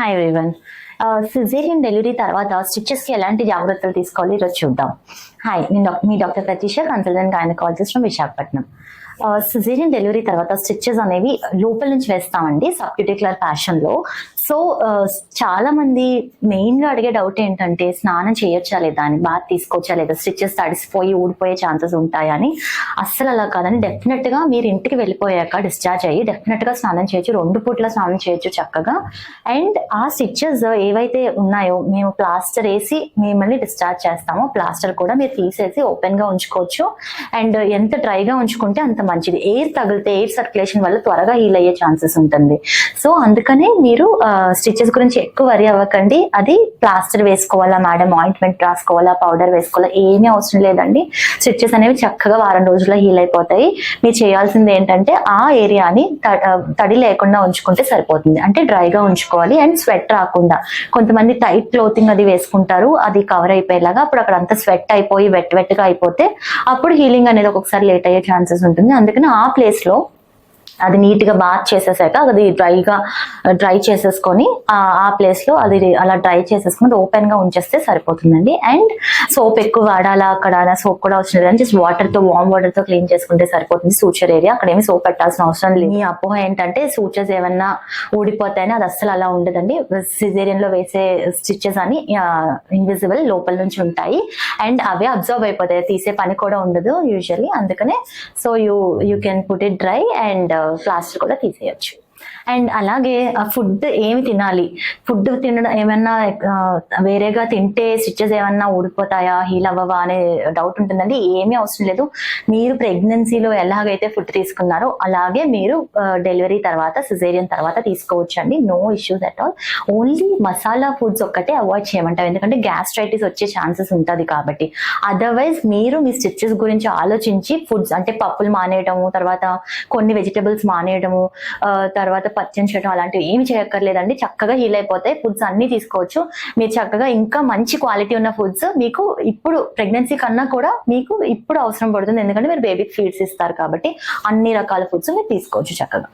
Hi everyone. Caesarean delivery తర్వాత స్టిచెస్కి ఎలాంటి జాగ్రత్తలు తీసుకోవాలి ఈరోజు చూద్దాం. హాయ్, నేను మీ doctor Pratheesha, consultant gynaecologist from Visakhapatnam. Caesarean delivery తర్వాత స్టిచెస్ అనేవి లోపల నుంచి వేస్తామండి సబ్క్యూటిక్యులర్ ఫ్యాషన్లో. సో చాలా మంది మెయిన్గా అడిగే డౌట్ ఏంటంటే స్నానం చేయొచ్చా లేదా అని, బాత్ తీసుకోవచ్చా లేదా, స్టిచెస్ తడిసిపోయి ఊడిపోయే ఛాన్సెస్ ఉంటాయని. అస్సలు అలా కాదని, డెఫినెట్గా మీరు ఇంటికి వెళ్ళిపోయాక డిశ్చార్జ్ అయ్యి డెఫినెట్గా స్నానం చేయొచ్చు, 2 పూట్ల స్నానం చేయొచ్చు చక్కగా. అండ్ ఆ స్టిచెస్ ఏవైతే ఉన్నాయో మేము ప్లాస్టర్ వేసి మిమ్మల్ని డిశ్చార్జ్ చేస్తామో ప్లాస్టర్ కూడా మీరు తీసేసి ఓపెన్గా ఉంచుకోవచ్చు. అండ్ ఎంత డ్రైగా ఉంచుకుంటే అంత మంచిది. ఎయిర్ తగిలితే ఎయిర్ సర్క్యులేషన్ వల్ల త్వరగా హీల్ అయ్యే ఛాన్సెస్ ఉంటుంది. సో అందుకనే మీరు స్టిచెస్ గురించి ఎక్కువ వరి అవ్వకండి. అది ప్లాస్టర్ వేసుకోవాలా మేడం, ఆయింట్మెంట్ రాసుకోవాలా, పౌడర్ వేసుకోవాలా, ఏమీ అవసరం లేదండి. స్టిచెస్ అనేవి చక్కగా వారం రోజుల్లో హీల్ అయిపోతాయి. మీరు చేయాల్సింది ఏంటంటే ఆ ఏరియాని తడి లేకుండా ఉంచుకుంటే సరిపోతుంది. అంటే డ్రైగా ఉంచుకోవాలి అండ్ స్వెట్ రాకుండా. కొంతమంది టైట్ క్లోతింగ్ అది వేసుకుంటారు, అది కవర్ అయిపోయేలాగా. అప్పుడు అక్కడ అంతా స్వెట్ అయిపోయి వెట్గా అయిపోతే అప్పుడు హీలింగ్ అనేది ఒక్కొక్కసారి లేట్ అయ్యే ఛాన్సెస్ ఉంటుంది. అందుకని ఆ ప్లేస్ లో అది నీట్ గా బాత్ చేసేసాక అది డ్రై చేసేసుకొని ఆ ప్లేస్ లో అది అలా డ్రై చేసేసుకుని ఓపెన్ గా ఉంచేస్తే సరిపోతుందండి. అండ్ సోప్ ఎక్కువ వాడాలా అక్కడ, సోప్ కూడా అవసరం లేదని జస్ట్ వామ్ వాటర్ తో క్లీన్ చేసుకుంటే సరిపోతుంది. సూచర్ ఏరియా అక్కడ ఏమి సోప్ పెట్టాల్సిన అవసరం లేదు. మీ అపోహ ఏంటంటే సూచర్స్ ఏమన్నా ఊడిపోతాయని, అది అస్సలు అలా ఉండదండి. సిజేరియన్ లో వేసే స్టిచెస్ అని ఇన్విజిబుల్ లోపల నుంచి ఉంటాయి అండ్ అవే అబ్జర్వ్ అయిపోతాయి, తీసే పని కూడా ఉండదు యూజువల్లీ. అందుకనే so you can put it dry and plaster కూడా తీసేయచ్చు. అండ్ అలాగే ఫుడ్ ఏమి తినాలి, ఫుడ్ తినడం ఏమన్నా వేరేగా తింటే స్టిచెస్ ఏమన్నా ఊడిపోతాయా, హీల్ అవ్వవా అనే డౌట్ ఉంటుందండి. ఏమీ అవసరం లేదు. మీరు ప్రెగ్నెన్సీలో ఎలాగైతే ఫుడ్ తీసుకున్నారో అలాగే మీరు డెలివరీ తర్వాత సిజేరియన్ తర్వాత తీసుకోవచ్చు అండి. No issues at all. Only masala foods ఒక్కటే అవాయిడ్ చేయమంటారు, ఎందుకంటే గ్యాస్ట్రైటిస్ వచ్చే ఛాన్సెస్ ఉంటుంది కాబట్టి. అదర్వైజ్ మీరు మీ స్టిచెస్ గురించి ఆలోచించి ఫుడ్స్ అంటే పప్పులు మానేయడము, తర్వాత కొన్ని వెజిటబుల్స్ మానేయడము, తర్వాత పచ్చని చేయడం అలాంటివి ఏమి చేయక్కర్లేదండి. చక్కగా హీల్ అయిపోతాయి. ఫుడ్స్ అన్ని తీసుకోవచ్చు మీరు చక్కగా. ఇంకా మంచి క్వాలిటీ ఉన్న ఫుడ్స్ మీకు ఇప్పుడు ప్రెగ్నెన్సీ కన్నా కూడా మీకు ఇప్పుడు అవసరం పడుతుంది, ఎందుకంటే మీరు బేబీకి ఫీడ్స్ ఇస్తారు కాబట్టి అన్ని రకాల ఫుడ్స్ మీరు తీసుకోవచ్చు చక్కగా.